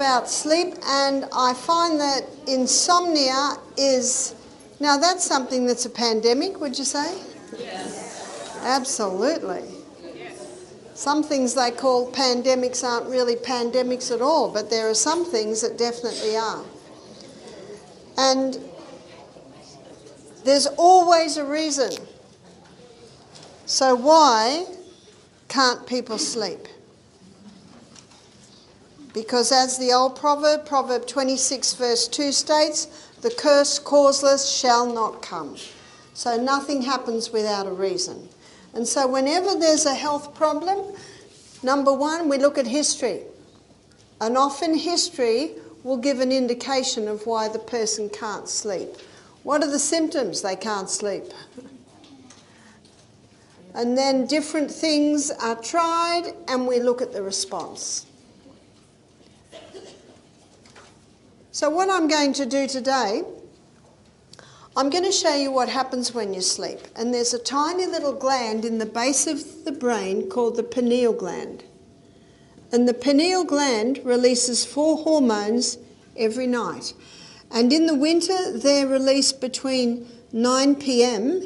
About sleep, and I find that insomnia is, now that's something that's a pandemic, would you say? Yes. Absolutely. Some things they call pandemics aren't really pandemics at all, but there are some things that definitely are. And there's always a reason. So why can't people sleep? Because as the old proverb, Proverb 26 verse 2 states, the curse causeless shall not come. So nothing happens without a reason. And so whenever there's a health problem, number one, we look at history. And often history will give an indication of why the person can't sleep. What are the symptoms? They can't sleep. And then different things are tried and we look at the response. So what I'm going to do today, I'm going to show you what happens when you sleep. And there's a tiny little gland in the base of the brain called the pineal gland. And the pineal gland releases 4 hormones every night. And in the winter, they're released between 9 p.m.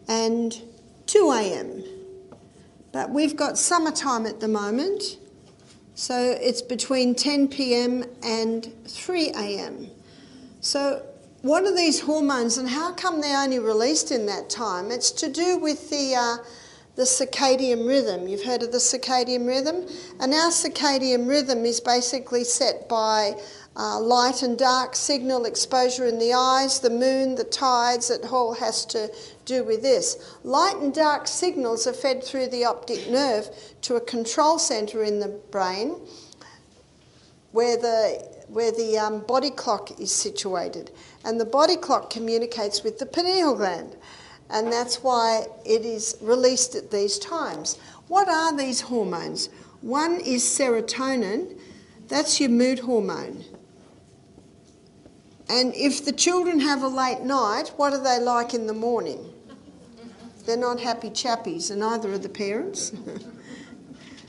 and 2 a.m. But we've got summertime at the moment. So it's between 10 p.m. and 3 a.m. So what are these hormones and how come they're only released in that time? It's to do with the circadian rhythm. You've heard of the circadian rhythm? And our circadian rhythm is basically set by light and dark signal exposure in the eyes, the moon, the tides. It all has to do with this. Light and dark signals are fed through the optic nerve to a control centre in the brain where the body clock is situated. And the body clock communicates with the pineal gland. And that's why it is released at these times. What are these hormones? One is serotonin. That's your mood hormone. And if the children have a late night, what are they like in the morning? They're not happy chappies, and neither are the parents.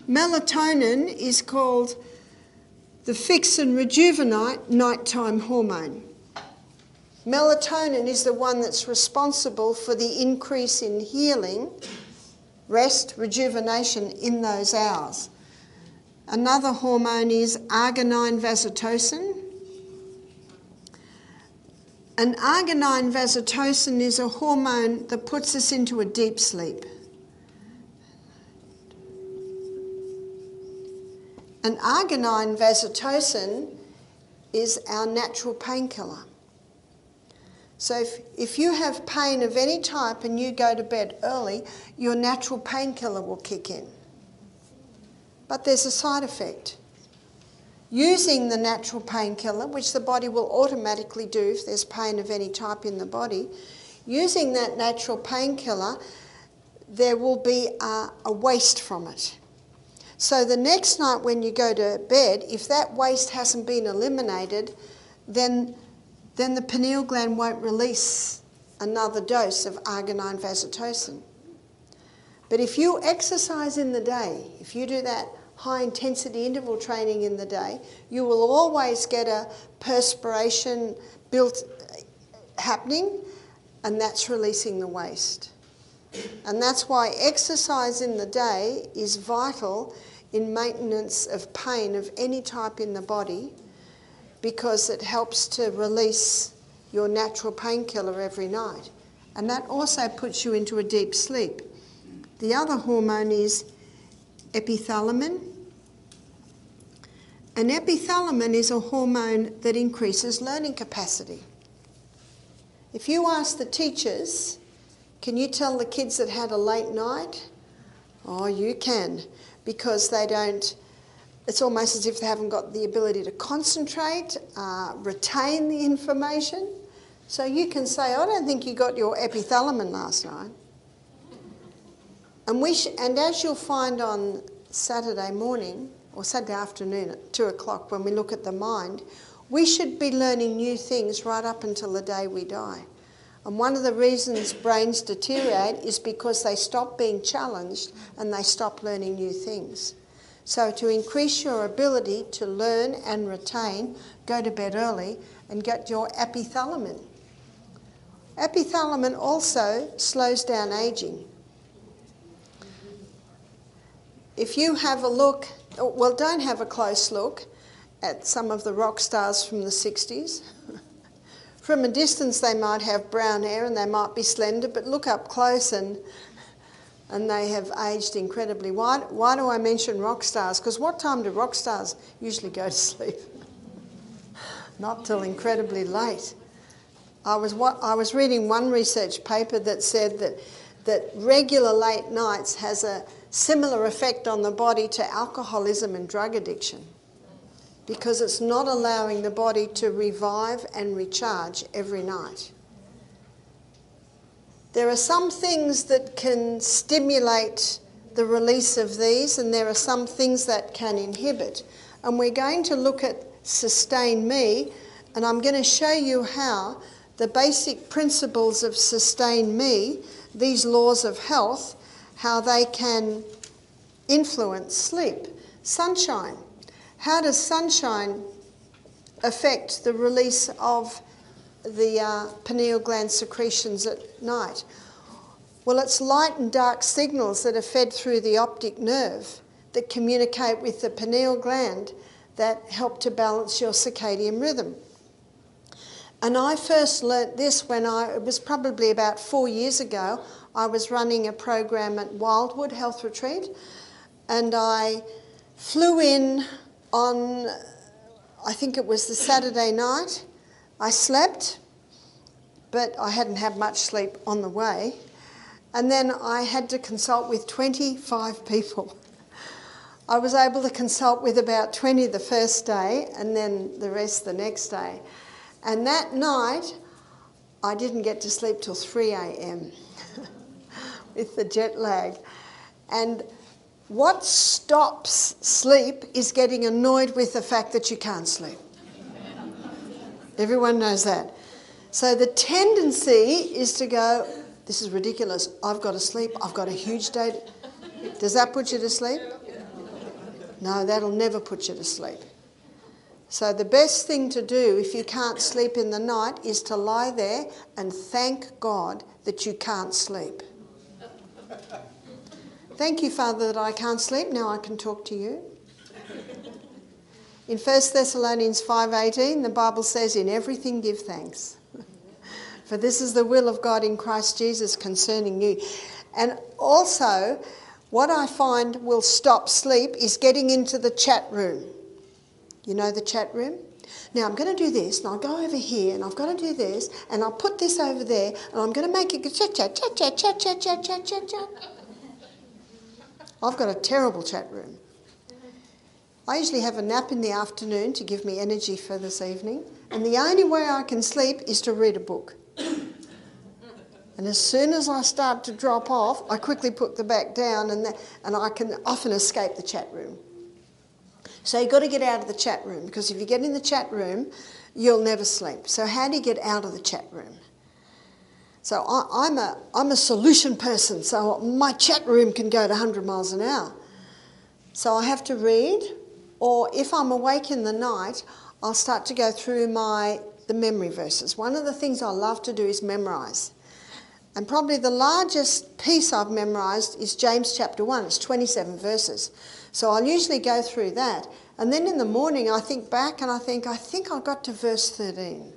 Melatonin is called the fix and rejuvenate nighttime hormone. Melatonin is the one that's responsible for the increase in healing, rest, rejuvenation in those hours. Another hormone is arginine vasotocin. And arginine vasotocin is a hormone that puts us into a deep sleep. And arginine vasotocin is our natural painkiller. So if you have pain of any type and you go to bed early, your natural painkiller will kick in. But there's a side effect. Using the natural painkiller, which the body will automatically do if there's pain of any type in the body, using that natural painkiller, there will be a waste from it. So the next night when you go to bed, if that waste hasn't been eliminated, then the pineal gland won't release another dose of arginine vasotocin. But if you exercise in the day, if you do that high intensity interval training in the day, you will always get a perspiration built happening, and that's releasing the waste. And that's why exercise in the day is vital in maintenance of pain of any type in the body, because it helps to release your natural painkiller every night. And that also puts you into a deep sleep. The other hormone is epithalamin. And epithalamin is a hormone that increases learning capacity. If you ask the teachers, can you tell the kids that had a late night? Oh, you can, because they don't, it's almost as if they haven't got the ability to concentrate, retain the information. So you can say, I don't think you got your epithalamin last night. And as you'll find on Saturday morning, or Saturday afternoon at 2 o'clock when we look at the mind, we should be learning new things right up until the day we die. And one of the reasons brains deteriorate is because they stop being challenged and they stop learning new things. So to increase your ability to learn and retain, go to bed early and get your epithalamin. Epithalamin also slows down aging. If you have a look, well, don't have a close look at some of the rock stars from the 60s. From a distance they might have brown hair and they might be slender, but look up close and they have aged incredibly. Why do I mention rock stars? Because what time do rock stars usually go to sleep? Not till incredibly late. I was reading one research paper that said that regular late nights has a similar effect on the body to alcoholism and drug addiction, because it's not allowing the body to revive and recharge every night. There are some things that can stimulate the release of these, and there are some things that can inhibit. And we're going to look at Sustain Me, and I'm going to show you how the basic principles of Sustain Me, these laws of health, how they can influence sleep. Sunshine. How does sunshine affect the release of the pineal gland secretions at night? Well, it's light and dark signals that are fed through the optic nerve that communicate with the pineal gland that help to balance your circadian rhythm. And I first learnt this when it was probably about 4 years ago. I was running a program at Wildwood Health Retreat, and I flew in on, I think it was the Saturday night. I slept, but I hadn't had much sleep on the way. And then I had to consult with 25 people. I was able to consult with about 20 the first day and then the rest the next day. And that night, I didn't get to sleep till 3 a.m. with the jet lag. And what stops sleep is getting annoyed with the fact that you can't sleep. Everyone knows that. So the tendency is to go, this is ridiculous, I've got to sleep, I've got a huge day. Does that put you to sleep? No, that'll never put you to sleep. So the best thing to do if you can't sleep in the night is to lie there and thank God that you can't sleep. Thank you, Father, that I can't sleep. Now I can talk to you. In 1 Thessalonians 5:18, the Bible says, in everything give thanks. For this is the will of God in Christ Jesus concerning you. And also, what I find will stop sleep is getting into the chat room. You know the chat room? Now I'm going to do this, and I'll go over here, and I've got to do this, and I'll put this over there, and I'm going to make it chat, chat, chat, chat, chat, chat, chat, chat, chat, chat. I've got a terrible chat room. I usually have a nap in the afternoon to give me energy for this evening, and the only way I can sleep is to read a book. And as soon as I start to drop off, I quickly put the back down, and I can often escape the chat room. So you've got to get out of the chat room, because if you get in the chat room, you'll never sleep. So how do you get out of the chat room? So I'm a solution person, so my chat room can go to 100 miles an hour. So I have to read, or if I'm awake in the night, I'll start to go through the memory verses. One of the things I love to do is memorise. And probably the largest piece I've memorised is James chapter 1. It's 27 verses. So I'll usually go through that. And then in the morning I think back and I think I got to verse 13.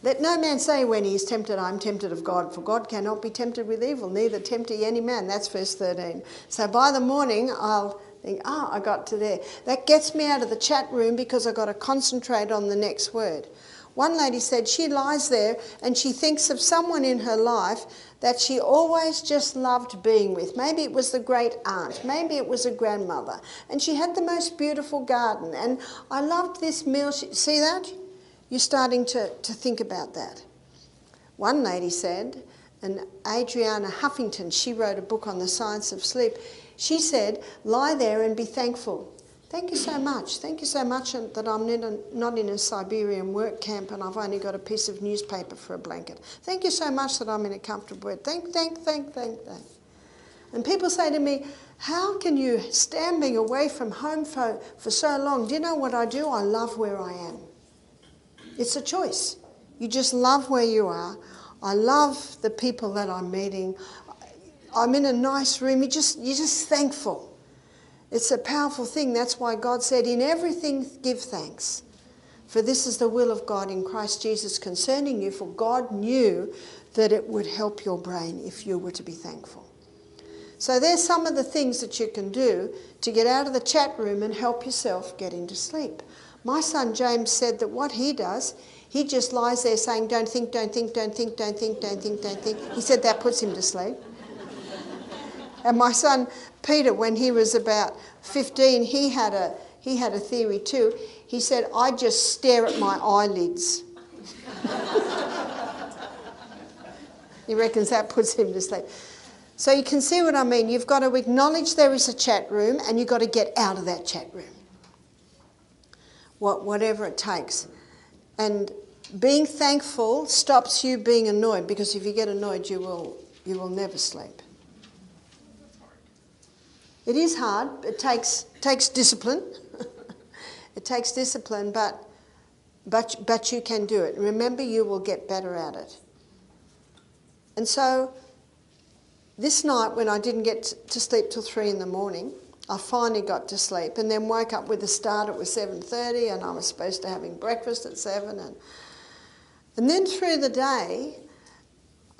Let no man say when he is tempted, I am tempted of God, for God cannot be tempted with evil, neither tempt ye any man. That's verse 13. So by the morning I'll think, I got to there. That gets me out of the chat room because I've got to concentrate on the next word. One lady said she lies there and she thinks of someone in her life that she always just loved being with. Maybe it was the great aunt, maybe it was a grandmother, and she had the most beautiful garden, and I loved this meal. See that? You're starting to think about that. One lady said, and Adriana Huffington, she wrote a book on the science of sleep, she said, lie there and be thankful. Thank you so much. Thank you so much that I'm not in a Siberian work camp and I've only got a piece of newspaper for a blanket. Thank you so much that I'm in a comfortable bed. Thank. And people say to me, How can you stand being away from home for so long? Do you know what I do? I love where I am. It's a choice. You just love where you are. I love the people that I'm meeting. I'm in a nice room. You're just thankful. It's a powerful thing. That's why God said, in everything give thanks. For this is the will of God in Christ Jesus concerning you. For God knew that it would help your brain if you were to be thankful. So there's some of the things that you can do to get out of the chat room and help yourself get into sleep. My son James said that what he does, he just lies there saying, don't think, don't think, don't think, don't think, don't think, don't think. He said that puts him to sleep. And my son Peter, when he was about 15, he had a theory too. He said, I just stare at my eyelids. He reckons that puts him to sleep. So you can see what I mean. You've got to acknowledge there is a chat room and you've got to get out of that chat room. Whatever it takes. And being thankful stops you being annoyed, because if you get annoyed, you will never sleep. It is hard. It takes discipline. It takes discipline, but you can do it. Remember, you will get better at it. And so this night, when I didn't get to sleep till 3 in the morning, I finally got to sleep and then woke up with a start. It was 7:30 and I was supposed to having breakfast at 7. And then through the day,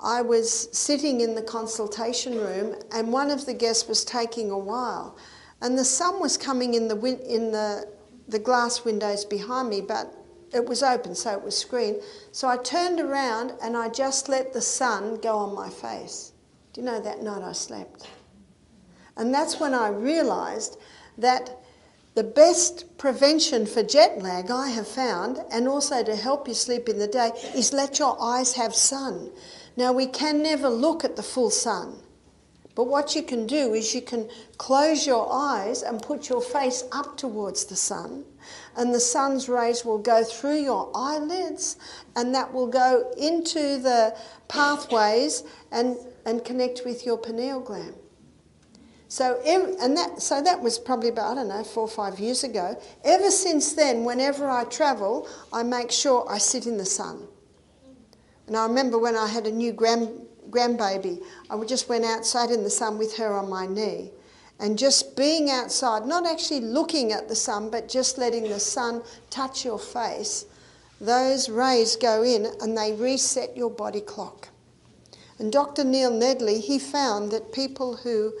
I was sitting in the consultation room and one of the guests was taking a while. And the sun was coming in the glass windows behind me, but it was open, so it was screened. So I turned around and I just let the sun go on my face. Do you know, that night I slept? And that's when I realised that the best prevention for jet lag I have found, and also to help you sleep in the day, is let your eyes have sun. Now, we can never look at the full sun, but what you can do is you can close your eyes and put your face up towards the sun, and the sun's rays will go through your eyelids and that will go into the pathways and connect with your pineal gland. So that was probably about, 4 or 5 years ago. Ever since then, whenever I travel, I make sure I sit in the sun. And I remember when I had a new grandbaby, I just went outside in the sun with her on my knee. And just being outside, not actually looking at the sun, but just letting the sun touch your face, those rays go in and they reset your body clock. And Dr. Neil Nedley, he found that people who...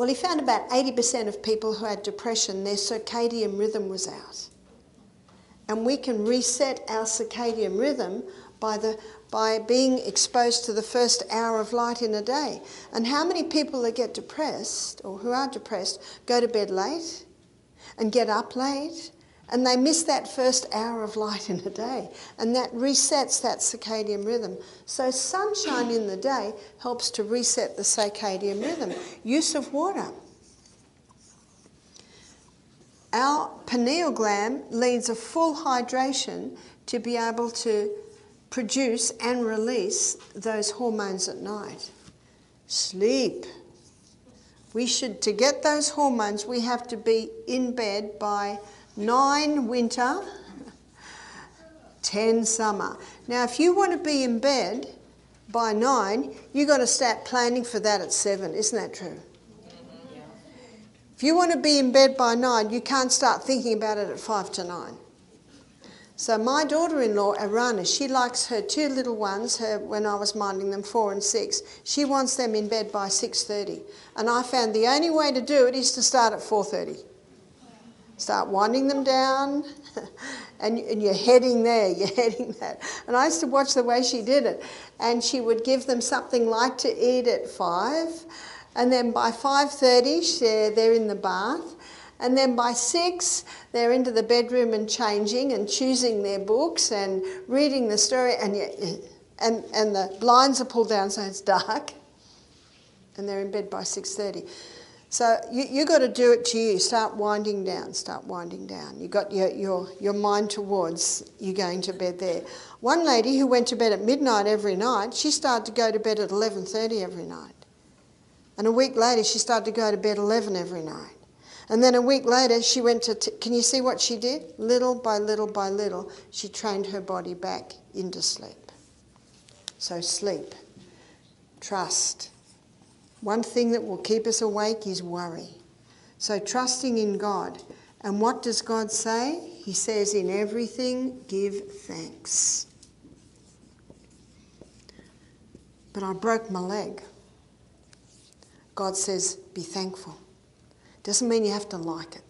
he found about 80% of people who had depression, their circadian rhythm was out. And we can reset our circadian rhythm by being exposed to the first hour of light in a day. And how many people that get depressed, or who are depressed, go to bed late and get up late, and they miss that first hour of light in a day, and that resets that circadian rhythm. So sunshine in the day helps to reset the circadian rhythm. Use of water. Our pineal gland needs a full hydration to be able to produce and release those hormones at night. Sleep. To get those hormones, we have to be in bed by 9 winter, 10 summer. Now, if you want to be in bed by 9, you've got to start planning for that at 7. Isn't that true? Yeah. If you want to be in bed by 9, you can't start thinking about it at 5 to 9. So my daughter-in-law, Arana, she likes her 2 little ones, when I was minding them, 4 and 6. She wants them in bed by 6:30. And I found the only way to do it is to start at 4:30. Start winding them down, and you're heading there, you're heading that. And I used to watch the way she did it. And she would give them something light to eat at 5. And then by 5:30, they're in the bath. And then by 6, they're into the bedroom and changing and choosing their books and reading the story. And the blinds are pulled down so it's dark. And they're in bed by 6:30. So you got to do it to you. Start winding down. Start winding down. You got your mind towards you going to bed there. One lady who went to bed at midnight every night, she started to go to bed at 11:30 every night. And a week later, she started to go to bed 11 every night. And then a week later, she went to... Can you see what she did? Little by little by little, she trained her body back into sleep. So sleep, trust. One thing that will keep us awake is worry. So trusting in God. And what does God say? He says, in everything, give thanks. But I broke my leg. God says, be thankful. Doesn't mean you have to like it.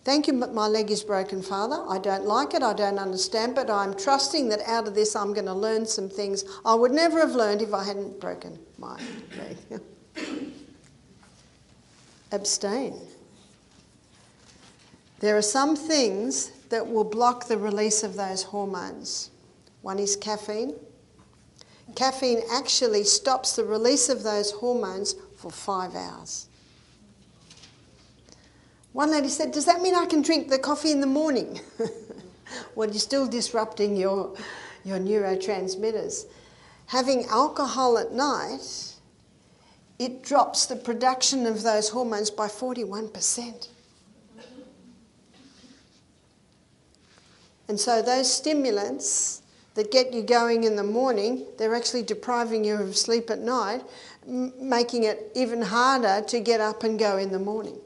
Thank you, but my leg is broken, Father. I don't like it, I don't understand, but I'm trusting that out of this I'm going to learn some things I would never have learned if I hadn't broken my leg. Abstain. There are some things that will block the release of those hormones. One is caffeine. Caffeine actually stops the release of those hormones for 5 hours. One lady said, does that mean I can drink the coffee in the morning? Well, you're still disrupting your neurotransmitters. Having alcohol at night, it drops the production of those hormones by 41%. And so those stimulants that get you going in the morning, they're actually depriving you of sleep at night, making it even harder to get up and go in the morning.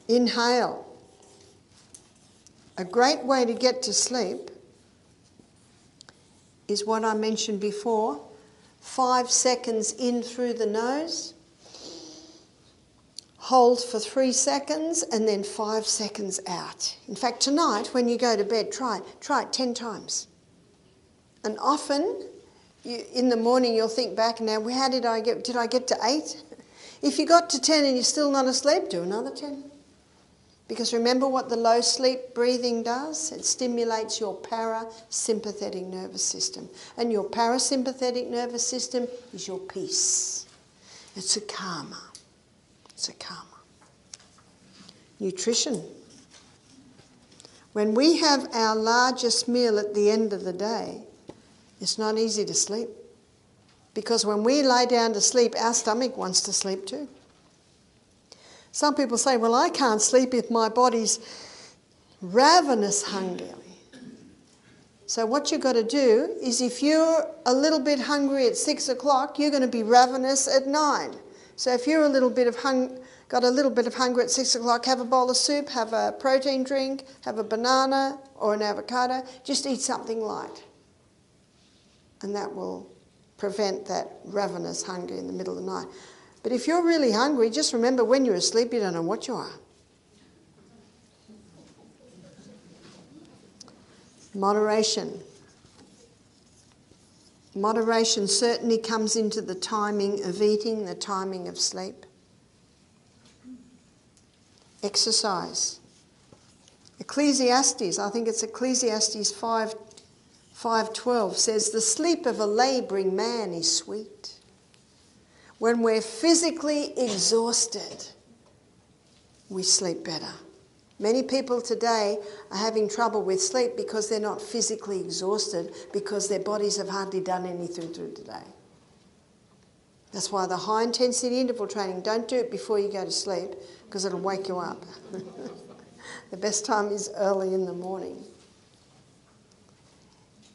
Inhale. A great way to get to sleep is what I mentioned before. 5 seconds in through the nose, hold for 3 seconds, and then 5 seconds out. In fact, tonight when you go to bed, try it 10 times. And often, in the morning you'll think back, now how did I get to 8? If you got to 10 and you're still not asleep, do another 10. Because remember what the low sleep breathing does? It stimulates your parasympathetic nervous system. And your parasympathetic nervous system is your peace. It's a calmer. It's a calmer. Nutrition. When we have our largest meal at the end of the day, it's not easy to sleep. Because when we lie down to sleep, our stomach wants to sleep too. Some people say, well, I can't sleep if my body's ravenous hungry. So what you've got to do is if you're a little bit hungry at 6 o'clock, you're going to be ravenous at 9. So if you're got a little bit of hunger at 6 o'clock, have a bowl of soup, have a protein drink, have a banana or an avocado. Just eat something light. And that will prevent that ravenous hunger in the middle of the night. But if you're really hungry, just remember when you're asleep, you don't know what you are. Moderation. Moderation certainly comes into the timing of eating, the timing of sleep. Exercise. Ecclesiastes, I think it's Ecclesiastes 5:12 says, the sleep of a labouring man is sweet. When we're physically exhausted, we sleep better. Many people today are having trouble with sleep because they're not physically exhausted because their bodies have hardly done anything through the day. That's why the high intensity interval training, don't do it before you go to sleep because it'll wake you up. The best time is early in the morning.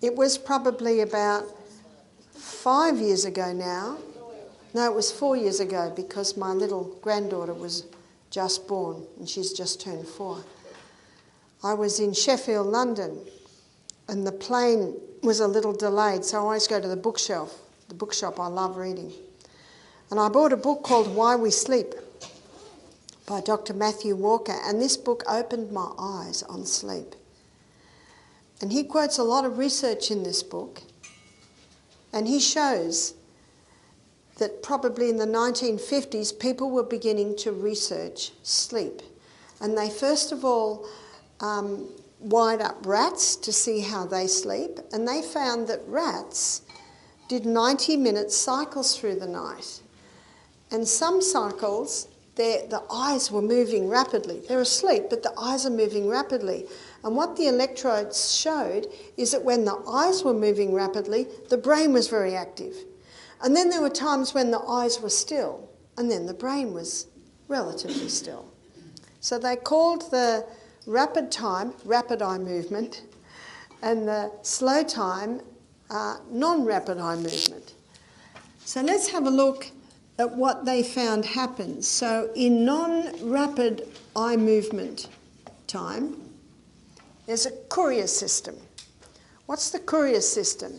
It was probably about 5 years ago now. No, it was 4 years ago because my little granddaughter was just born and she's just turned 4. I was in Sheffield, London, and the plane was a little delayed, so I always go to the bookshelf, the bookshop. I love reading. And I bought a book called Why We Sleep by Dr. Matthew Walker, and this book opened my eyes on sleep. And he quotes a lot of research in this book, and he shows that probably in the 1950s people were beginning to research sleep. And they first of all wired up rats to see how they sleep, and they found that rats did 90-minute cycles through the night. And some cycles, the eyes were moving rapidly. They're asleep, but the eyes are moving rapidly. And what the electrodes showed is that when the eyes were moving rapidly, the brain was very active. And then there were times when the eyes were still, and then the brain was relatively still. So they called the rapid time rapid eye movement, and the slow time non-rapid eye movement. So let's have a look at what they found happens. So in non-rapid eye movement time, there's a Courier system. What's the Courier system?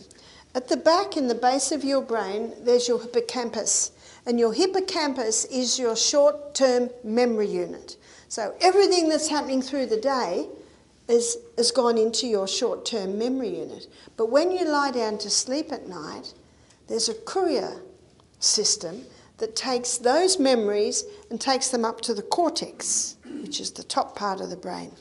At the back, in the base of your brain, there's your hippocampus. And your hippocampus is your short-term memory unit. So everything that's happening through the day has gone into your short-term memory unit. But when you lie down to sleep at night, there's a Courier system that takes those memories and takes them up to the cortex, which is the top part of the brain.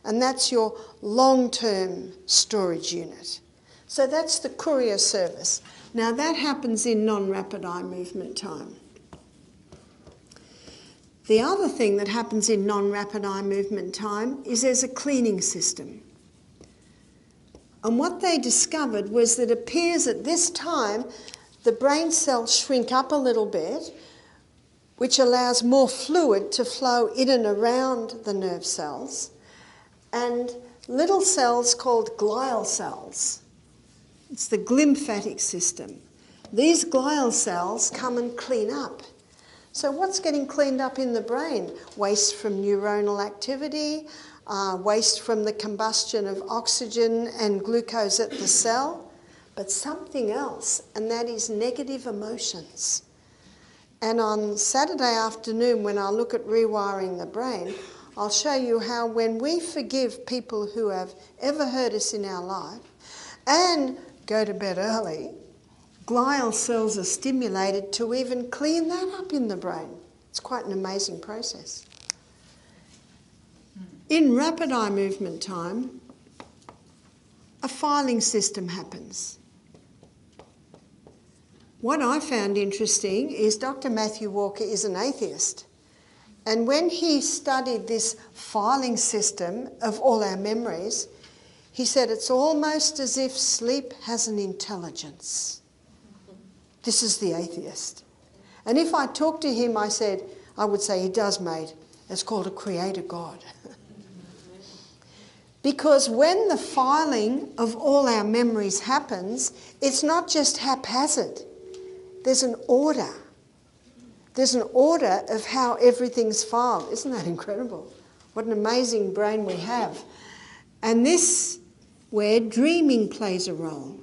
And that's your long-term storage unit. So that's the Courier service. Now that happens in non-rapid eye movement time. The other thing that happens in non-rapid eye movement time is there's a cleaning system. And what they discovered was that it appears at this time the brain cells shrink up a little bit, which allows more fluid to flow in and around the nerve cells, and little cells called glial cells. It's the glymphatic system. These glial cells come and clean up. So what's getting cleaned up in the brain? Waste from neuronal activity, waste from the combustion of oxygen and glucose at the cell, but something else, and that is negative emotions. And on Saturday afternoon, when I look at rewiring the brain, I'll show you how when we forgive people who have ever hurt us in our life and go to bed early, glial cells are stimulated to even clean that up in the brain. It's quite an amazing process. In rapid eye movement time, a filing system happens. What I found interesting is Dr. Matthew Walker is an atheist. And when he studied this filing system of all our memories, he said it's almost as if sleep has an intelligence. This is the atheist. And if I talked to him, I would say, he does, mate. It's called a creator God. Because when the filing of all our memories happens, it's not just haphazard. There's an order. There's an order of how everything's filed. Isn't that incredible? What an amazing brain we have. And this, where dreaming plays a role.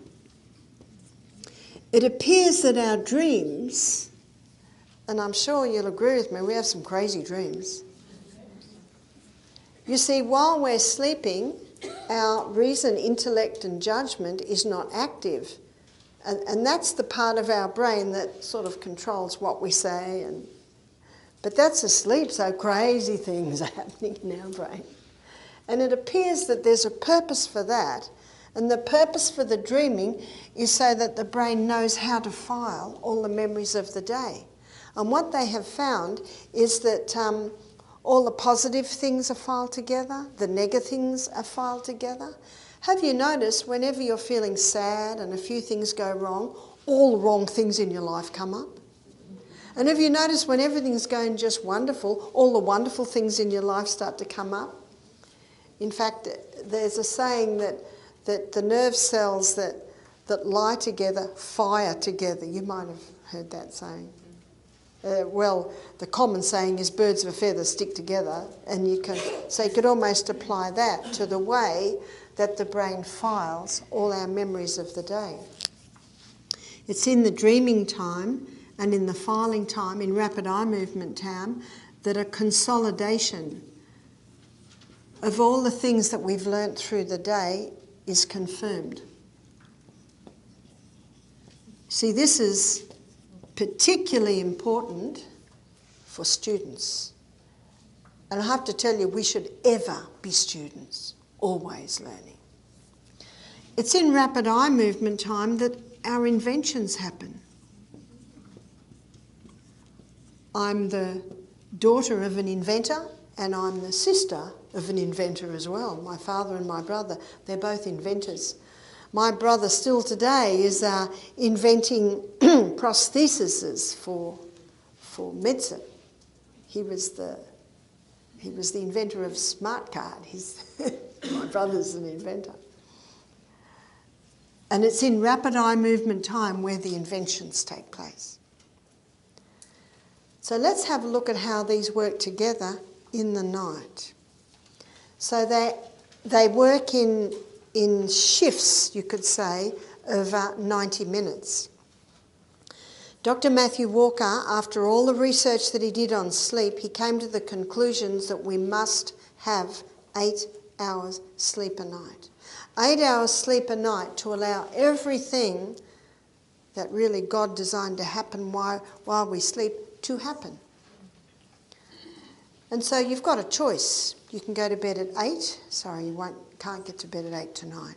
It appears that our dreams, and I'm sure you'll agree with me, we have some crazy dreams. You see, while we're sleeping, our reason, intellect and judgment is not active. And that's the part of our brain that sort of controls what we say. But that's asleep, so crazy things are happening in our brain. And it appears that there's a purpose for that. And the purpose for the dreaming is so that the brain knows how to file all the memories of the day. And what they have found is that all the positive things are filed together, the negative things are filed together. Have you noticed whenever you're feeling sad and a few things go wrong, all the wrong things in your life come up? And have you noticed when everything's going just wonderful, all the wonderful things in your life start to come up? In fact, there's a saying that the nerve cells that lie together fire together. You might have heard that saying. Well, the common saying is birds of a feather stick together, and you could almost apply that to the way that the brain files all our memories of the day. It's in the dreaming time and in the filing time, in rapid eye movement time, that a consolidation of all the things that we've learnt through the day is confirmed. See, this is particularly important for students. And I have to tell you, we should ever be students, always learning. It's in rapid eye movement time that our inventions happen. I'm the daughter of an inventor, and I'm the sister of an inventor as well. My father and my brother, they're both inventors. My brother still today is inventing prostheses for medicine. He was the inventor of smart card. My brother's an inventor. And it's in rapid eye movement time where the inventions take place. So let's have a look at how these work together in the night. So they work in shifts, you could say, of 90 minutes. Dr. Matthew Walker, after all the research that he did on sleep, he came to the conclusions that we must have 8 hours sleep a night. 8 hours sleep a night to allow everything that really God designed to happen while we sleep to happen. And so you've got a choice. You can go to bed at 8. Sorry, you can't get to bed at 8 to 9.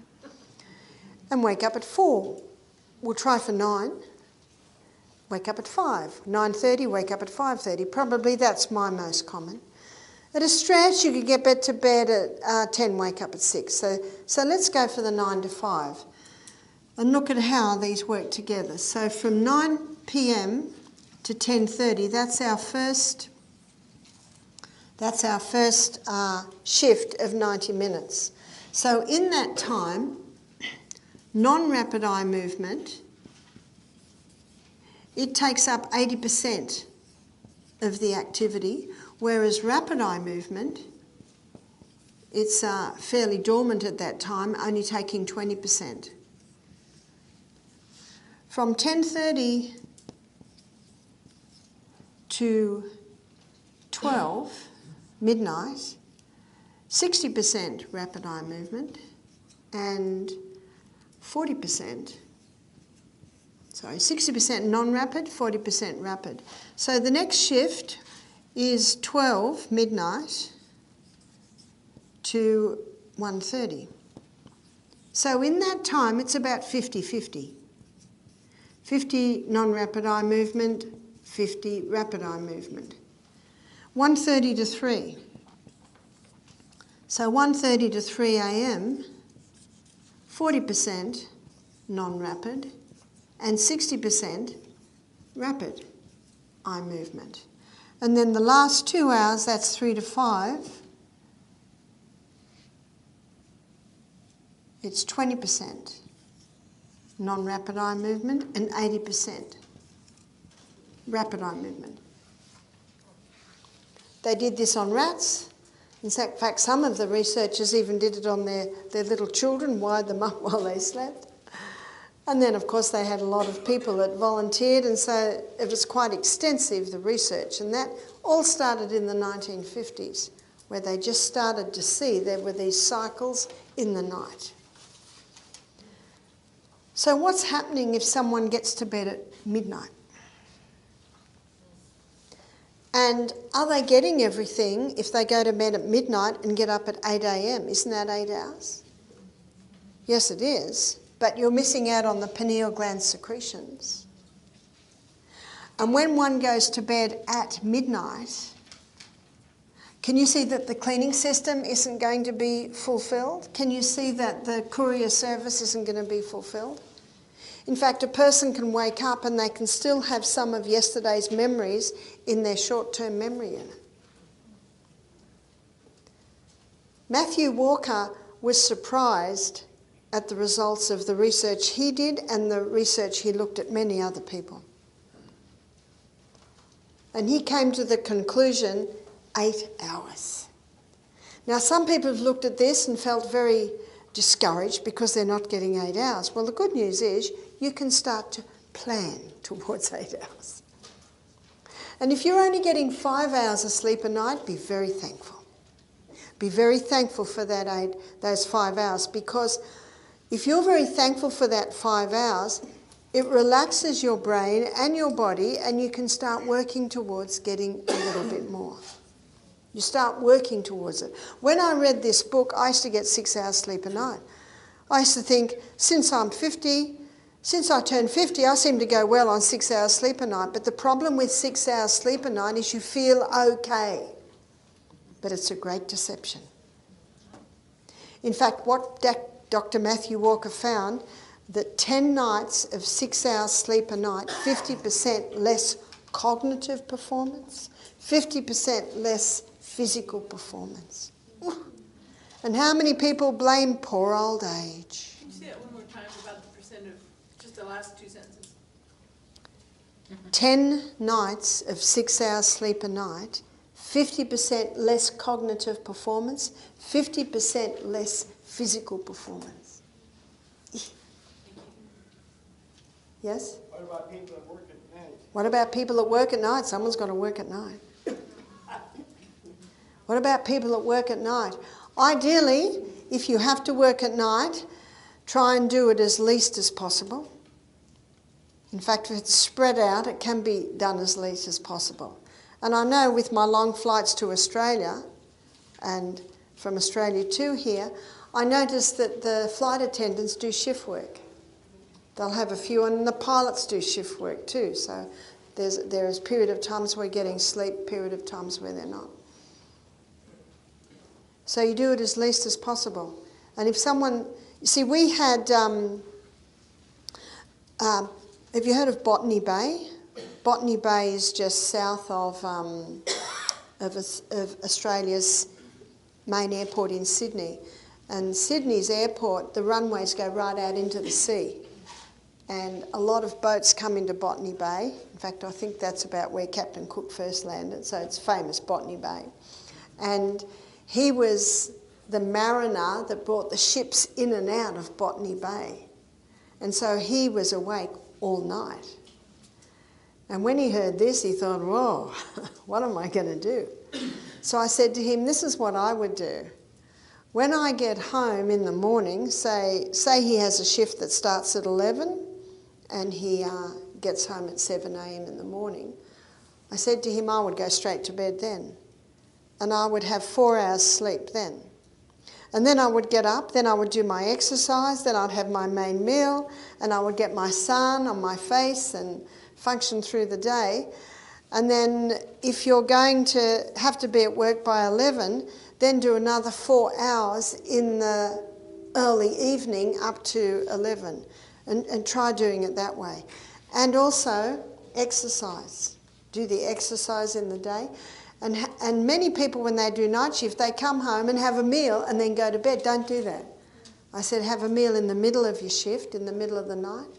And wake up at 4. We'll try for 9. Wake up at 5. 9:30, wake up at 5:30. Probably that's my most common. At a stretch, you could get to bed at 10, wake up at 6. So let's go for the 9 to 5 and look at how these work together. So from 9 p.m. to 10:30, that's our first shift of 90 minutes. So in that time, non-rapid eye movement, it takes up 80% of the activity, whereas rapid eye movement, it's fairly dormant at that time, only taking 20%. From 10:30 to 12, midnight, 60% rapid eye movement and 60% non-rapid, 40% rapid. So the next shift is 12 midnight to 1:30. So in that time, it's about 50-50. 50 non-rapid eye movement, 50 rapid eye movement. 1:30 to 3. So 1:30 to 3 a.m., 40% non-rapid and 60% rapid eye movement. And then the last 2 hours, that's 3 to 5, it's 20% non-rapid eye movement and 80% rapid eye movement. They did this on rats. In fact, some of the researchers even did it on their little children, wired them up while they slept. And then, of course, they had a lot of people that volunteered, and so it was quite extensive, the research. And that all started in the 1950s, where they just started to see there were these cycles in the night. So what's happening if someone gets to bed at midnight? And are they getting everything if they go to bed at midnight and get up at 8 a.m? Isn't that 8 hours? Yes, it is. But you're missing out on the pineal gland secretions. And when one goes to bed at midnight, can you see that the cleaning system isn't going to be fulfilled? Can you see that the courier service isn't going to be fulfilled? In fact, a person can wake up and they can still have some of yesterday's memories in their short-term memory unit. Matthew Walker was surprised at the results of the research he did and the research he looked at many other people. And he came to the conclusion, 8 hours. Now, some people have looked at this and felt very discouraged because they're not getting 8 hours. Well, the good news is you can start to plan towards 8 hours. And if you're only getting 5 hours of sleep a night, be very thankful. Be very thankful for those 5 hours, because if you're very thankful for that 5 hours, it relaxes your brain and your body, and you can start working towards getting a little bit more. You start working towards it. When I read this book, I used to get 6 hours sleep a night. I used to think, since I turned 50, I seem to go well on 6 hours sleep a night. But the problem with 6 hours sleep a night is you feel okay. But it's a great deception. In fact, what Dr. Matthew Walker found that 10 nights of 6 hours sleep a night, 50% less cognitive performance, 50% less physical performance. And how many people blame poor old age? Can you say that one more time about the percent of just the last two sentences? 10 nights of 6 hours sleep a night, 50% less cognitive performance, 50% less physical performance. Yes? What about people that work at night? What about people that work at night? Someone's got to work at night. What about people that work at night? Ideally, if you have to work at night, try and do it as least as possible. In fact, if it's spread out, it can be done as least as possible. And I know with my long flights to Australia and from Australia to here, I noticed that the flight attendants do shift work. They'll have a few, and the pilots do shift work too. So there's period of times where they're getting sleep, period of times where they're not. So you do it as least as possible. And if someone, you see, we had, have you heard of Botany Bay? Botany Bay is just south of Australia's main airport in Sydney. And Sydney's airport, the runways go right out into the sea. And a lot of boats come into Botany Bay. In fact, I think that's about where Captain Cook first landed, so it's famous, Botany Bay. And he was the mariner that brought the ships in and out of Botany Bay. And so he was awake all night. And when he heard this, he thought, whoa, what am I going to do? So I said to him, this is what I would do. When I get home in the morning, say he has a shift that starts at 11 and he gets home at 7 a.m. in the morning, I said to him I would go straight to bed then. And I would have 4 hours sleep then. And then I would get up, then I would do my exercise, then I'd have my main meal, and I would get my sun on my face and function through the day. And then if you're going to have to be at work by 11, then do another 4 hours in the early evening up to 11, and try doing it that way. And also exercise. Do the exercise in the day. And many people, when they do night shift, they come home and have a meal and then go to bed. Don't do that. I said have a meal in the middle of your shift, in the middle of the night,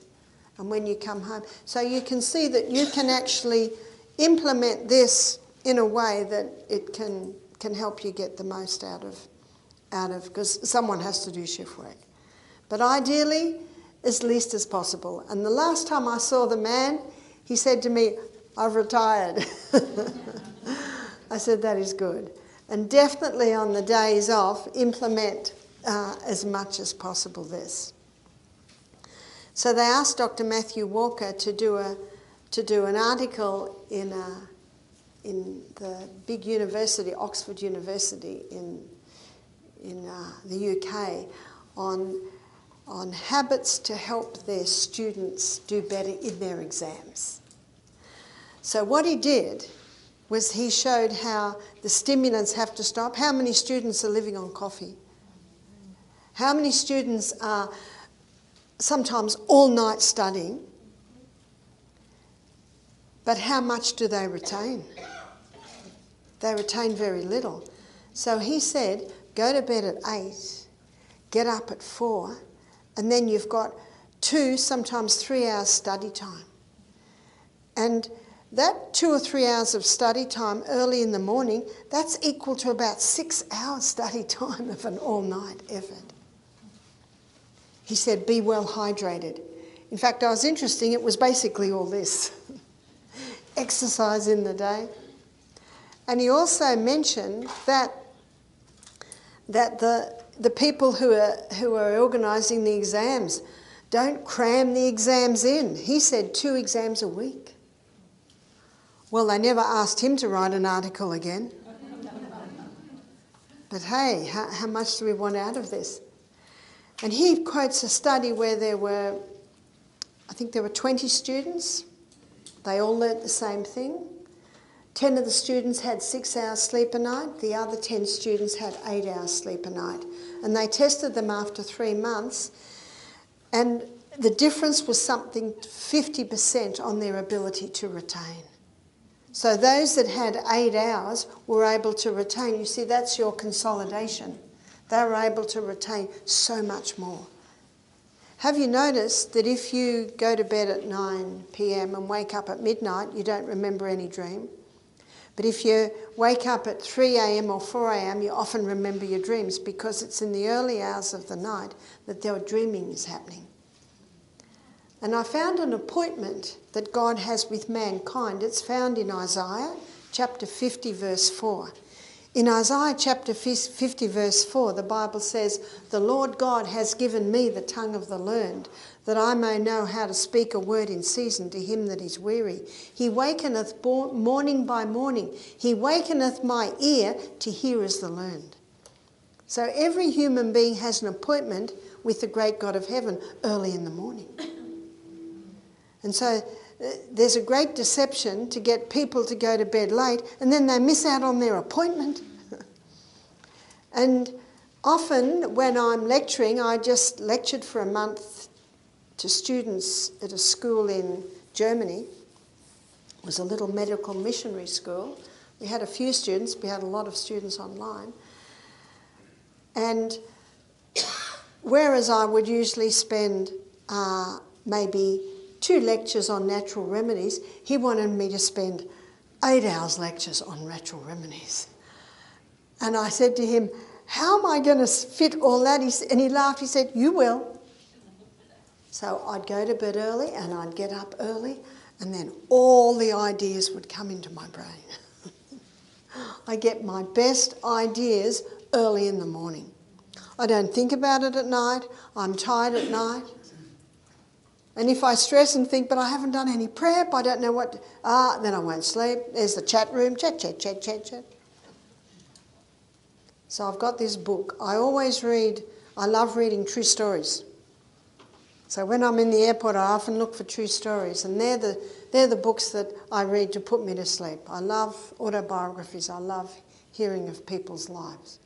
and when you come home. So you can see that you can actually implement this in a way that it can help you get the most out of, because someone has to do shift work. But ideally, as least as possible. And the last time I saw the man, he said to me, I've retired. I said, that is good. And definitely on the days off, implement as much as possible this. So they asked Dr. Matthew Walker to do an article in the big university, Oxford University in the UK, on habits to help their students do better in their exams. So what he did was he showed how the stimulants have to stop. How many students are living on coffee? How many students are sometimes all night studying? But how much do they retain? They retain very little. So he said, go to bed at 8, get up at 4, and then you've got 2, sometimes 3 hours study time. And that 2 or 3 hours of study time early in the morning, that's equal to about 6 hours study time of an all-night effort. He said, be well hydrated. In fact, I was interesting, it was basically all this. Exercise in the day. And he also mentioned that the people who are organising the exams don't cram the exams in. He said 2 exams a week. Well, they never asked him to write an article again. But hey, how much do we want out of this? And he quotes a study where I think there were 20 students. They all learnt the same thing. 10 of the students had 6 hours sleep a night. The other 10 students had 8 hours sleep a night. And they tested them after 3 months, and the difference was something 50% on their ability to retain. So those that had 8 hours were able to retain. You see, that's your consolidation. They were able to retain so much more. Have you noticed that if you go to bed at 9 p.m. and wake up at midnight, you don't remember any dream? But if you wake up at 3 a.m. or 4 a.m., you often remember your dreams, because it's in the early hours of the night that their dreaming is happening. And I found an appointment that God has with mankind. It's found in Isaiah chapter 50 verse 4. In Isaiah chapter 50 verse 4, the Bible says, "The Lord God has given me the tongue of the learned, that I may know how to speak a word in season to him that is weary. He wakeneth morning by morning. He wakeneth my ear to hear as the learned." So every human being has an appointment with the great God of heaven early in the morning. And so there's a great deception to get people to go to bed late, and then they miss out on their appointment. And often when I'm lecturing, I just lectured for a month to students at a school in Germany. It was a little medical missionary school. We had a few students, we had a lot of students online. And whereas I would usually spend maybe 2 lectures on natural remedies, he wanted me to spend 8 hours lectures on natural remedies. And I said to him, "How am I going to fit all that?" And he laughed. He said, "You will." So I'd go to bed early and I'd get up early, and then all the ideas would come into my brain. I get my best ideas early in the morning. I don't think about it at night. I'm tired at night. And if I stress and think, but I haven't done any prep, I don't know what, then I won't sleep. There's the chat room, chat. So I've got this book. I always read, I love reading true stories. So when I'm in the airport, I often look for true stories, and they're the books that I read to put me to sleep. I love autobiographies. I love hearing of people's lives.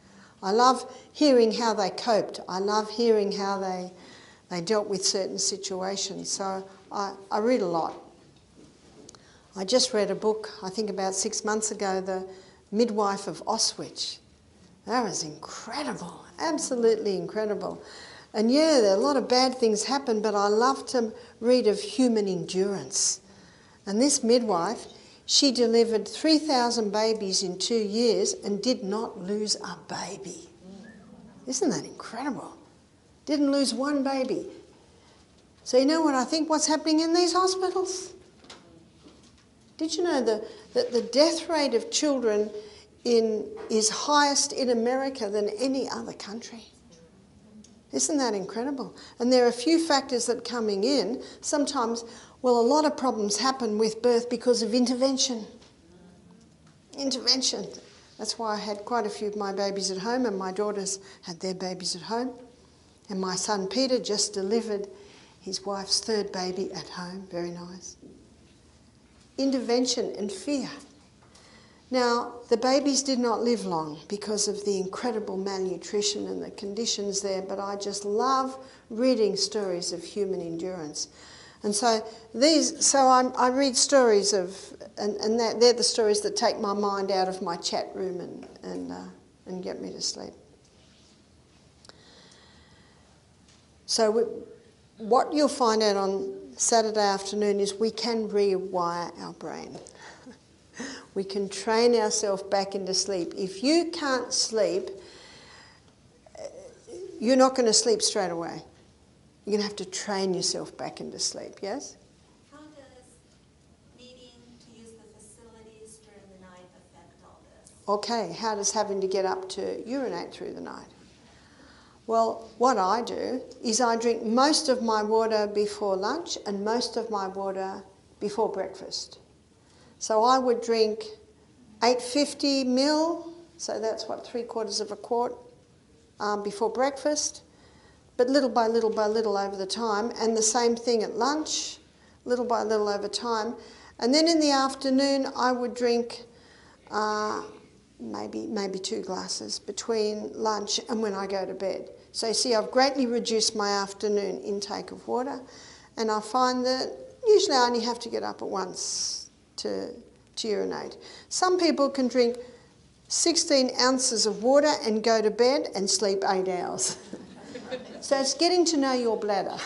I love hearing how they coped. I love hearing how they dealt with certain situations. So I read a lot. I just read a book, I think about 6 months ago, The Midwife of Auschwitz. That was incredible, absolutely incredible. And yeah, there are a lot of bad things happen, but I love to read of human endurance. And this midwife, she delivered 3,000 babies in 2 years and did not lose a baby. Isn't that incredible? Didn't lose one baby. So you know what I think, what's happening in these hospitals? Did you know that the death rate of children is highest in America than any other country? Isn't that incredible? And there are a few factors that are coming in. Sometimes, well, a lot of problems happen with birth because of intervention. Intervention. That's why I had quite a few of my babies at home, and my daughters had their babies at home. And my son Peter just delivered his wife's 3rd baby at home. Very nice. Intervention and fear. Now, the babies did not live long because of the incredible malnutrition and the conditions there, but I just love reading stories of human endurance. And so I read stories of, and they're the stories that take my mind out of my chat room and get me to sleep. So what you'll find out on Saturday afternoon is we can rewire our brain. We can train ourselves back into sleep. If you can't sleep, you're not going to sleep straight away. You're going to have to train yourself back into sleep, yes? How does needing to use the facilities during the night affect all this? Okay, how does having to get up to urinate through the night? Well, what I do is I drink most of my water before lunch and most of my water before breakfast. So I would drink 850 ml, so that's what, 3/4 of a quart before breakfast, but little by little over the time, and the same thing at lunch, little by little over time. And then in the afternoon I would drink maybe 2 glasses between lunch and when I go to bed. So you see, I've greatly reduced my afternoon intake of water, and I find that usually I only have to get up at once to urinate. Some people can drink 16 ounces of water and go to bed and sleep 8 hours. So it's getting to know your bladder,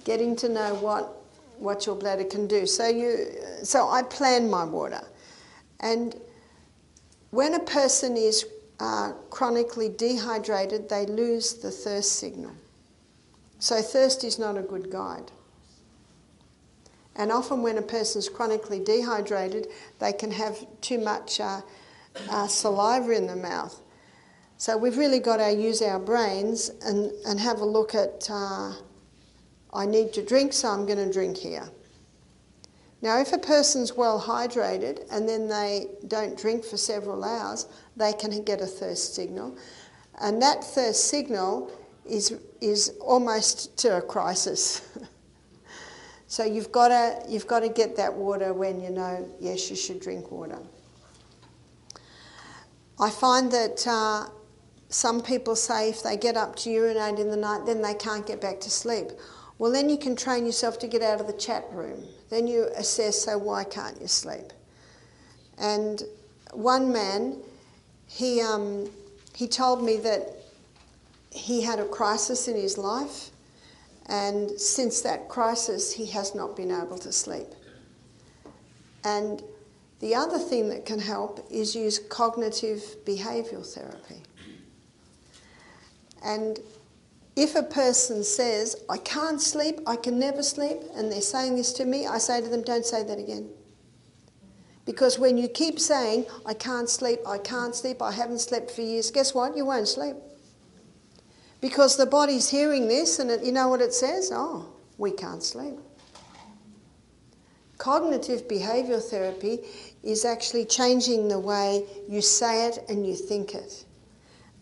getting to know what your bladder can do. So I plan my water. And when a person is chronically dehydrated, they lose the thirst signal. So thirst is not a good guide. And often when a person's chronically dehydrated, they can have too much saliva in the mouth. So we've really got to use our brains and have a look at, I need to drink, so I'm going to drink here. Now, if a person's well hydrated and then they don't drink for several hours, they can get a thirst signal. And that thirst signal is almost to a crisis. So you've got to get that water when you know, yes, you should drink water. I find that some people say if they get up to urinate in the night, then they can't get back to sleep. Well, then you can train yourself to get out of the chat room. Then you assess, so why can't you sleep? And one man, he told me that he had a crisis in his life, and since that crisis, he has not been able to sleep. And the other thing that can help is use cognitive behavioural therapy. And if a person says, I can't sleep, I can never sleep, and they're saying this to me, I say to them, don't say that again. Because when you keep saying, I can't sleep, I haven't slept for years, guess what? You won't sleep. Because the body's hearing this, and you know what it says? Oh, we can't sleep. Cognitive behavioural therapy is actually changing the way you say it and you think it.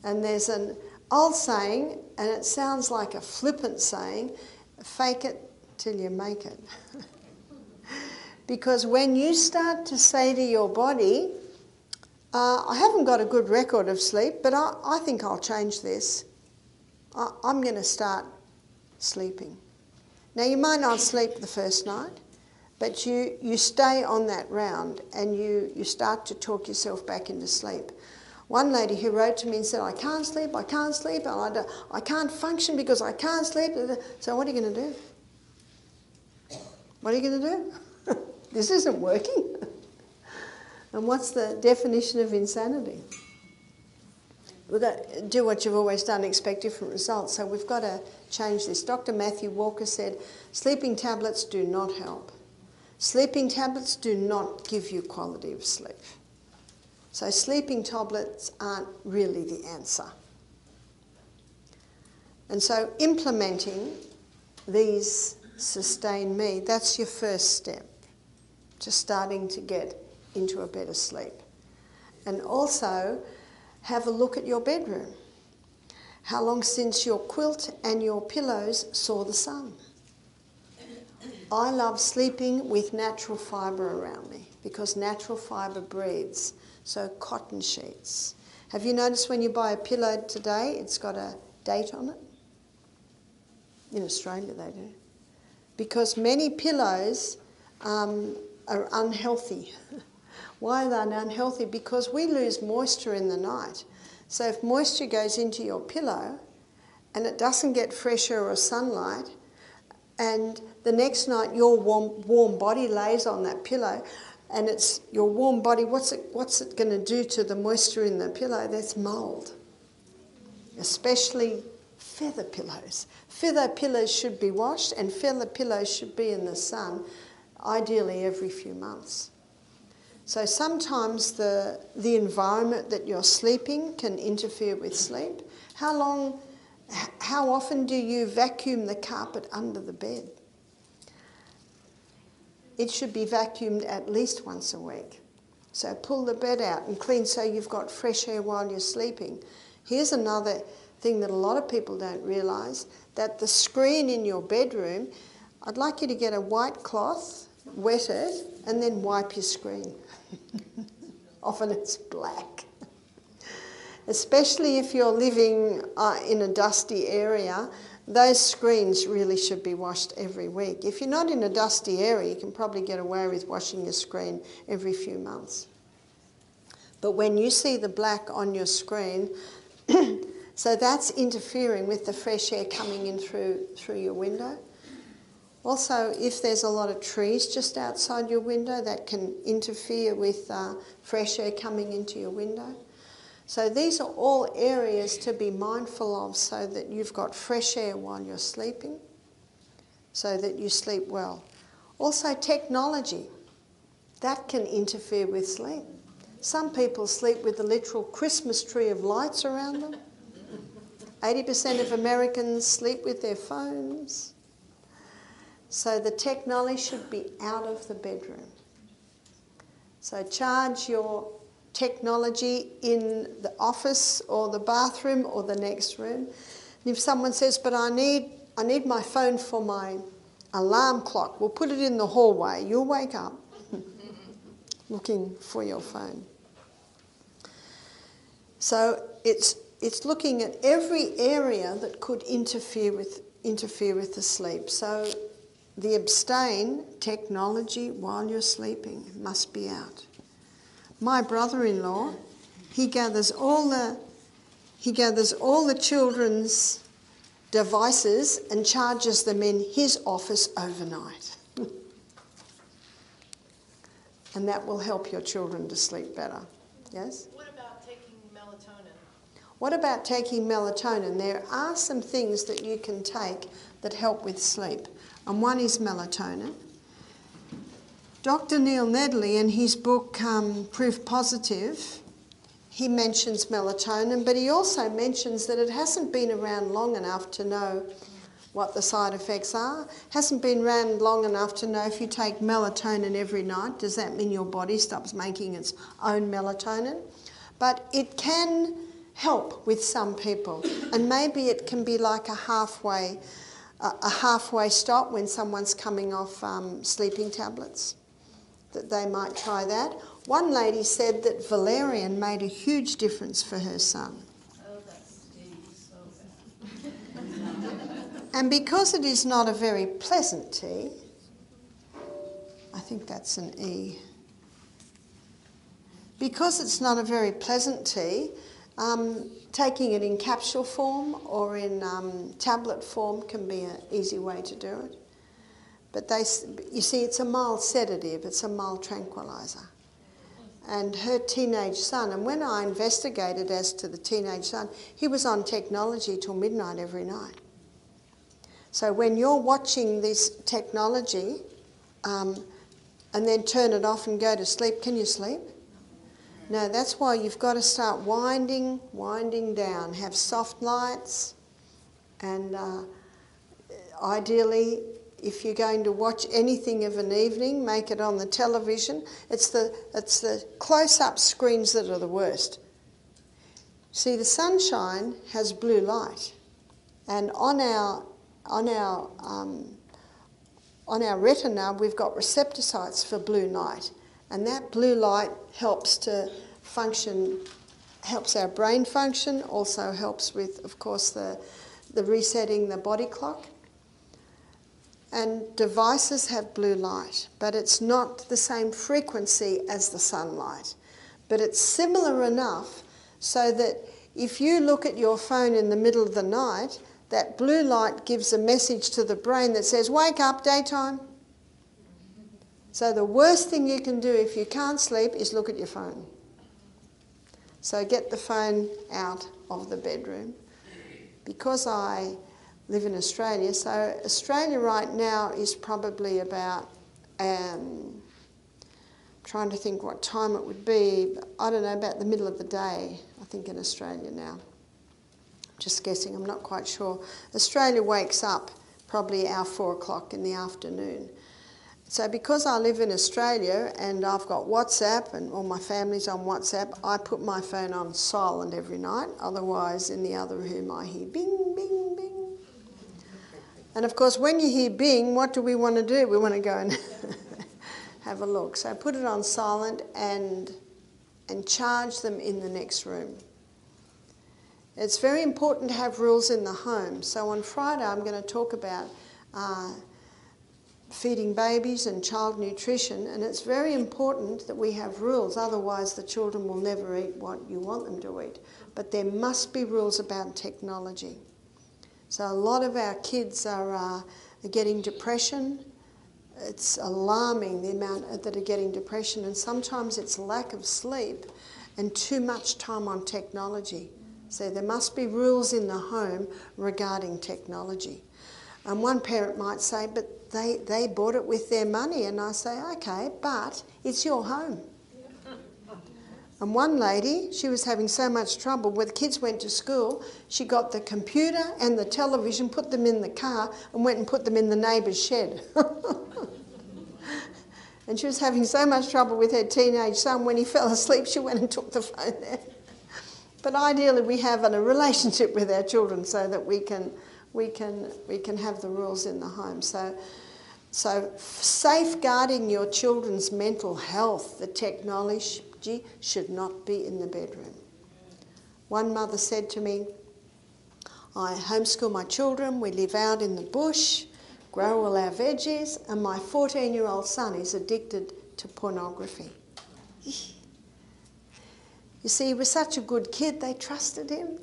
And there's an old saying, and it sounds like a flippant saying, fake it till you make it. Because when you start to say to your body, I haven't got a good record of sleep, but I think I'll change this. I'm going to start sleeping. Now, you might not sleep the first night, but you stay on that round and you start to talk yourself back into sleep. One lady who wrote to me and said, I can't sleep, and I can't function because I can't sleep. So what are you going to do? What are you going to do? This isn't working. And what's the definition of insanity? We've got to do what you've always done, expect different results. So we've got to change this. Dr. Matthew Walker said, sleeping tablets do not help. Sleeping tablets do not give you quality of sleep. So sleeping tablets aren't really the answer. And so implementing these Sustain Me, that's your first step to starting to get into a better sleep. And also have a look at your bedroom. How long since your quilt and your pillows saw the sun? I love sleeping with natural fibre around me because natural fibre breathes. So cotton sheets. Have you noticed when you buy a pillow today, it's got a date on it? In Australia they do. Because many pillows are unhealthy. Why are they unhealthy? Because we lose moisture in the night. So if moisture goes into your pillow and it doesn't get fresh air or sunlight, and the next night your warm body lays on that pillow, and it's your warm body, what's it going to do to the moisture in the pillow? That's mould, especially feather pillows. Feather pillows should be washed, and feather pillows should be in the sun, ideally every few months. So sometimes the environment that you're sleeping can interfere with sleep. How often do you vacuum the carpet under the bed? It should be vacuumed at least once a week. So pull the bed out and clean so you've got fresh air while you're sleeping. Here's another thing that a lot of people don't realise, that the screen in your bedroom, I'd like you to get a white cloth, wet it, and then wipe your screen Often it's black. Especially if you're living in a dusty area, those screens really should be washed every week. If you're not in a dusty area, you can probably get away with washing your screen every few months. But when you see the black on your screen, so that's interfering with the fresh air coming in through your window. Also, if there's a lot of trees just outside your window, that can interfere with fresh air coming into your window. So these are all areas to be mindful of so that you've got fresh air while you're sleeping, so that you sleep well. Also technology, that can interfere with sleep. Some people sleep with a literal Christmas tree of lights around them. 80% of Americans sleep with their phones. So the technology should be out of the bedroom. So charge your technology in the office or the bathroom or the next room. And if someone says, but I need my phone for my alarm clock, we'll put it in the hallway. You'll wake up looking for your phone. So it's looking at every area that could interfere with the sleep. So the abstain technology while you're sleeping must be out. My brother-in-law, he gathers all the children's devices and charges them in his office overnight. And that will help your children to sleep better. Yes? What about taking melatonin? What about taking melatonin? There are some things that you can take that help with sleep. And one is melatonin. Dr. Neil Nedley, in his book Proof Positive, he mentions melatonin, but he also mentions that it hasn't been around long enough to know what the side effects are. Hasn't been around long enough to know if you take melatonin every night, does that mean your body stops making its own melatonin? But it can help with some people, and maybe it can be like a halfway stop when someone's coming off sleeping tablets, that they might try that. One lady said that valerian made a huge difference for her son. Oh, that stings so bad. And because it is not a very pleasant tea, I think that's an E. Because it's not a very pleasant tea, taking it in capsule form or in tablet form can be an easy way to do it. But you see, it's a mild sedative, it's a mild tranquilizer. And her teenage son, and when I investigated as to the teenage son, he was on technology till midnight every night. So when you're watching this technology and then turn it off and go to sleep, can you sleep? No, that's why you've got to start winding down. Have soft lights, and ideally, if you're going to watch anything of an evening, make it on the television. It's the close-up screens that are the worst. See, the sunshine has blue light, and on our retina we've got receptor sites for blue light, and that blue light helps our brain function, also helps with, of course, the resetting the body clock. And devices have blue light, but it's not the same frequency as the sunlight. But it's similar enough so that if you look at your phone in the middle of the night, that blue light gives a message to the brain that says, wake up, daytime. So the worst thing you can do if you can't sleep is look at your phone. So get the phone out of the bedroom. Because I live in Australia, so Australia right now is probably about, trying to think what time it would be, I don't know, about the middle of the day, I think, in Australia now. Just guessing, I'm not quite sure. Australia wakes up probably our 4 o'clock in the afternoon. So because I live in Australia and I've got WhatsApp and all my family's on WhatsApp, I put my phone on silent every night. Otherwise, in the other room, I hear bing, bing, bing. And of course, when you hear bing, what do we want to do? We want to go and have a look. So put it on silent and and charge them in the next room. It's very important to have rules in the home. So on Friday I'm going to talk about feeding babies and child nutrition, and it's very important that we have rules, otherwise the children will never eat what you want them to eat. But there must be rules about technology. So a lot of our kids are getting depression. It's alarming the amount that are getting depression, and sometimes it's lack of sleep and too much time on technology. So there must be rules in the home regarding technology. And one parent might say, but they bought it with their money. And I say, okay, but it's your home. And one lady, she was having so much trouble. When the kids went to school, she got the computer and the television, put them in the car, and went and put them in the neighbour's shed. And she was having so much trouble with her teenage son. When he fell asleep, she went and took the phone there. But ideally, we have a relationship with our children so that we can have the rules in the home. So safeguarding your children's mental health, the technology should not be in the bedroom. One mother said to me, I homeschool my children, we live out in the bush, grow all our veggies, and my 14-year-old son is addicted to pornography. You see, he was such a good kid, they trusted him.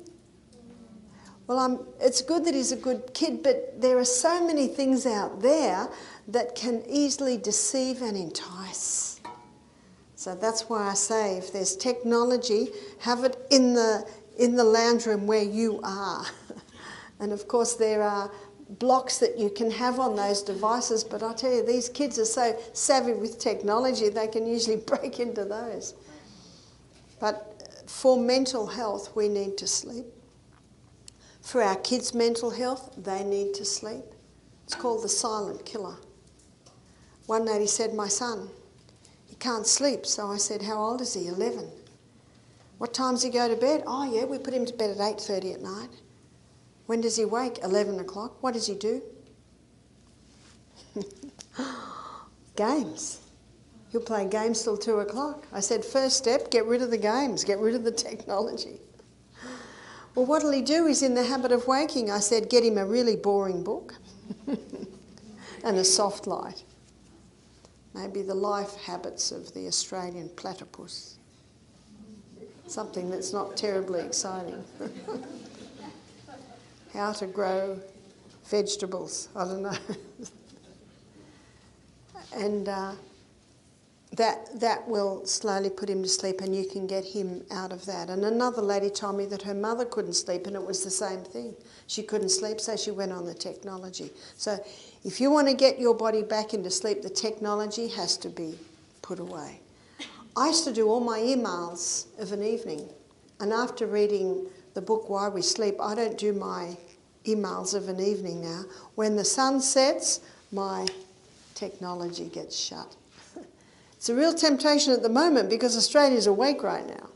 Well, it's good that he's a good kid, but there are so many things out there that can easily deceive and entice. So that's why I say, if there's technology, have it in the lounge room where you are. And of course there are blocks that you can have on those devices, but I tell you, these kids are so savvy with technology, they can usually break into those. But for mental health, we need to sleep. For our kids' mental health, they need to sleep. It's called the silent killer. One lady said, my son, he can't sleep. So I said, how old is he? 11. What time does he go to bed? Oh yeah, we put him to bed at 8:30 at night. When does he wake? 11 o'clock. What does he do? Games. He'll play games till 2 o'clock. I said, first step, get rid of the games, get rid of the technology. Well, what'll he do? He's in the habit of waking. I said, get him a really boring book and a soft light. Maybe the life habits of the Australian platypus. Something that's not terribly exciting. How to grow vegetables, I don't know. And that will slowly put him to sleep, and you can get him out of that. And another lady told me that her mother couldn't sleep, and it was the same thing. She couldn't sleep, so she went on the technology. So if you want to get your body back into sleep, the technology has to be put away. I used to do all my emails of an evening, and after reading the book Why We Sleep, I don't do my emails of an evening now. When the sun sets, my technology gets shut. It's a real temptation at the moment because Australia's awake right now.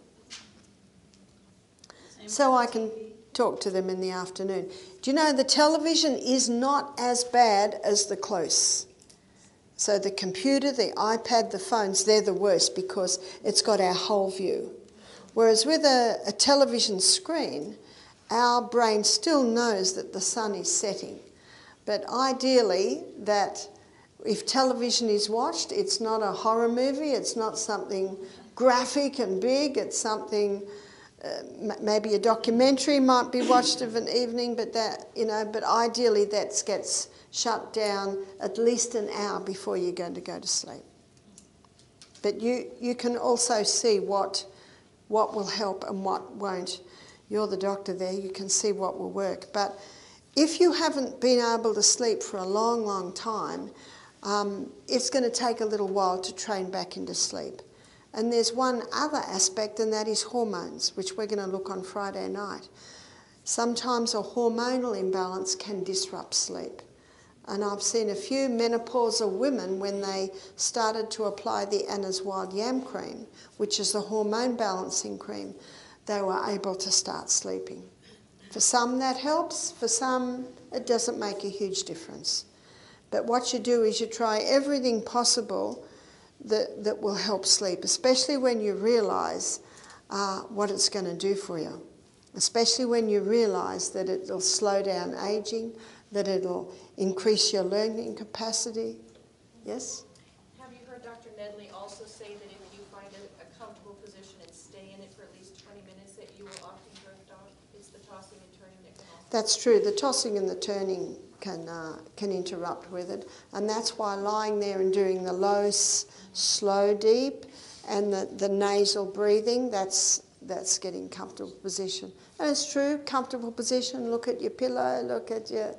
So I can talk to them in the afternoon. Do you know the television is not as bad as the close? So the computer, the iPad, the phones, they're the worst because it's got our whole view. Whereas with a television screen, our brain still knows that the sun is setting. But ideally, that if television is watched, it's not a horror movie, it's not something graphic and big, it's something, maybe a documentary might be watched of an evening, but but ideally that gets shut down at least an hour before you're going to go to sleep. But you can also see what will help and what won't. You're the doctor there, you can see what will work. But if you haven't been able to sleep for a long, long time, it's going to take a little while to train back into sleep. And there's one other aspect, and that is hormones, which we're going to look on Friday night. Sometimes a hormonal imbalance can disrupt sleep. And I've seen a few menopausal women, when they started to apply the Anna's Wild Yam cream, which is the hormone balancing cream, they were able to start sleeping. For some that helps, for some it doesn't make a huge difference. But what you do is you try everything possible that will help sleep, especially when you realise what it's going to do for you. Especially when you realise that it'll slow down ageing, that it'll increase your learning capacity. Yes? Have you heard Dr. Nedley also say that if you find a comfortable position and stay in it for at least 20 minutes, that you will often drift off? It's the tossing and turning that can also... That's true. The tossing and the turning can interrupt with it, and that's why lying there and doing the low, slow, deep, and the nasal breathing, that's getting comfortable position. And it's true, comfortable position, look at your pillow, look at your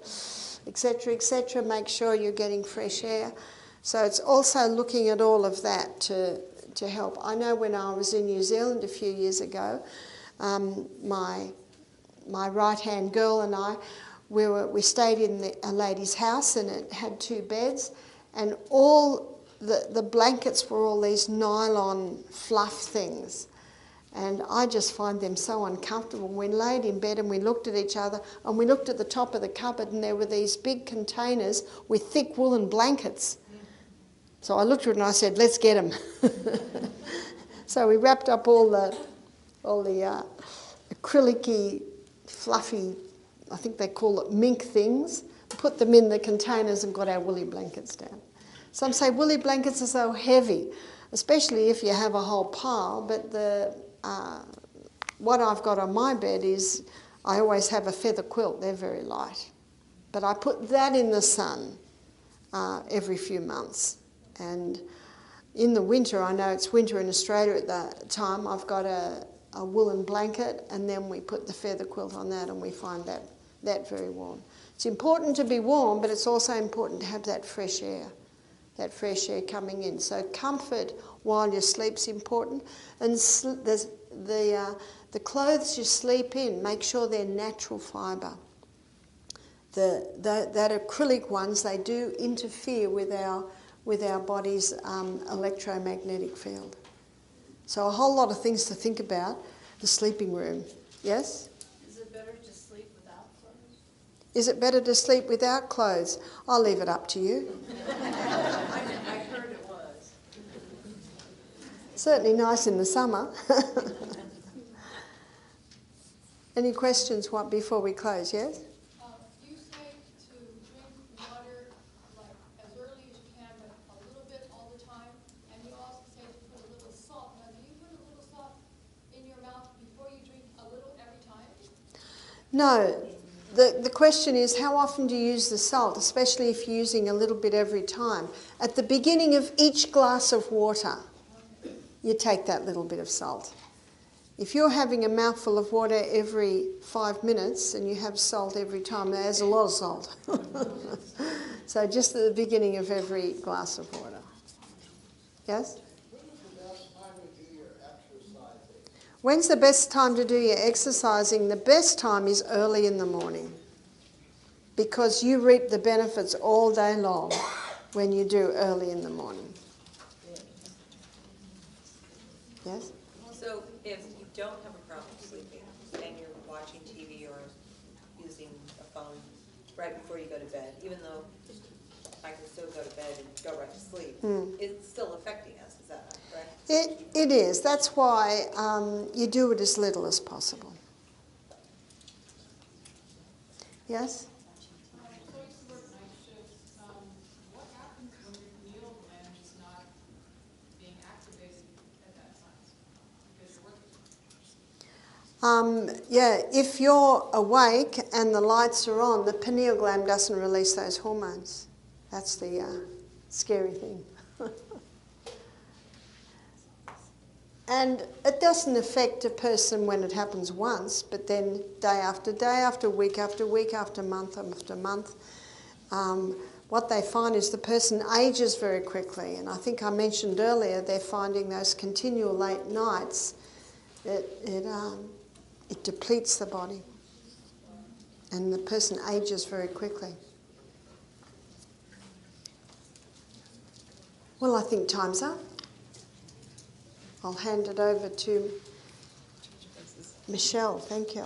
etc., make sure you're getting fresh air. So it's also looking at all of that to help. I know when I was in New Zealand a few years ago, my right-hand girl and I, we stayed in a lady's house, and it had 2 beds, and all the blankets were all these nylon fluff things. And I just find them so uncomfortable. We laid in bed and we looked at each other, and we looked at the top of the cupboard, and there were these big containers with thick woolen blankets. So I looked at it and I said, let's get them. So we wrapped up all the acrylic-y, fluffy, I think they call it mink things, put them in the containers and got our woolly blankets down. Some say woolly blankets are so heavy, especially if you have a whole pile, but what I've got on my bed is I always have a feather quilt. They're very light. But I put that in the sun every few months. And in the winter, I know it's winter in Australia at that time, I've got a woolen blanket, and then we put the feather quilt on that, and we find that very warm. It's important to be warm, but it's also important to have that fresh air coming in. So comfort while you sleep's important. And the clothes you sleep in, make sure they're natural fibre. That acrylic ones, they do interfere with our body's electromagnetic field. So a whole lot of things to think about. The sleeping room. Yes? Is it better to sleep without clothes? Is it better to sleep without clothes? I'll leave it up to you. I heard it was. Certainly nice in the summer. Any questions before we close, yes? You say to drink water like as early as you can, but a little bit all the time. And you also say to put a little salt. Now, do you put a little salt in your mouth before you drink a little every time? No. The question is, how often do you use the salt, especially if you're using a little bit every time? At the beginning of each glass of water, you take that little bit of salt. If you're having a mouthful of water every 5 minutes and you have salt every time, there's a lot of salt. So just at the beginning of every glass of water. Yes? When's the best time to do your exercising? The best time is early in the morning, because you reap the benefits all day long when you do early in the morning. Yes? So if you don't have a problem sleeping and you're watching TV or using a phone right before you go to bed, even though I can still go to bed and go right to sleep, it's still affecting us, is that correct? It is. That's why you do it as little as possible. Yes? So you work night shifts. What happens when your pineal gland is not being activated at that time? Because you're working. Yeah, if you're awake and the lights are on, the pineal gland doesn't release those hormones. That's the scary thing. And it doesn't affect a person when it happens once, but then day after week after week after month, what they find is the person ages very quickly. And I think I mentioned earlier, they're finding those continual late nights, it depletes the body. And the person ages very quickly. Well, I think time's up. I'll hand it over to Michelle. Thank you.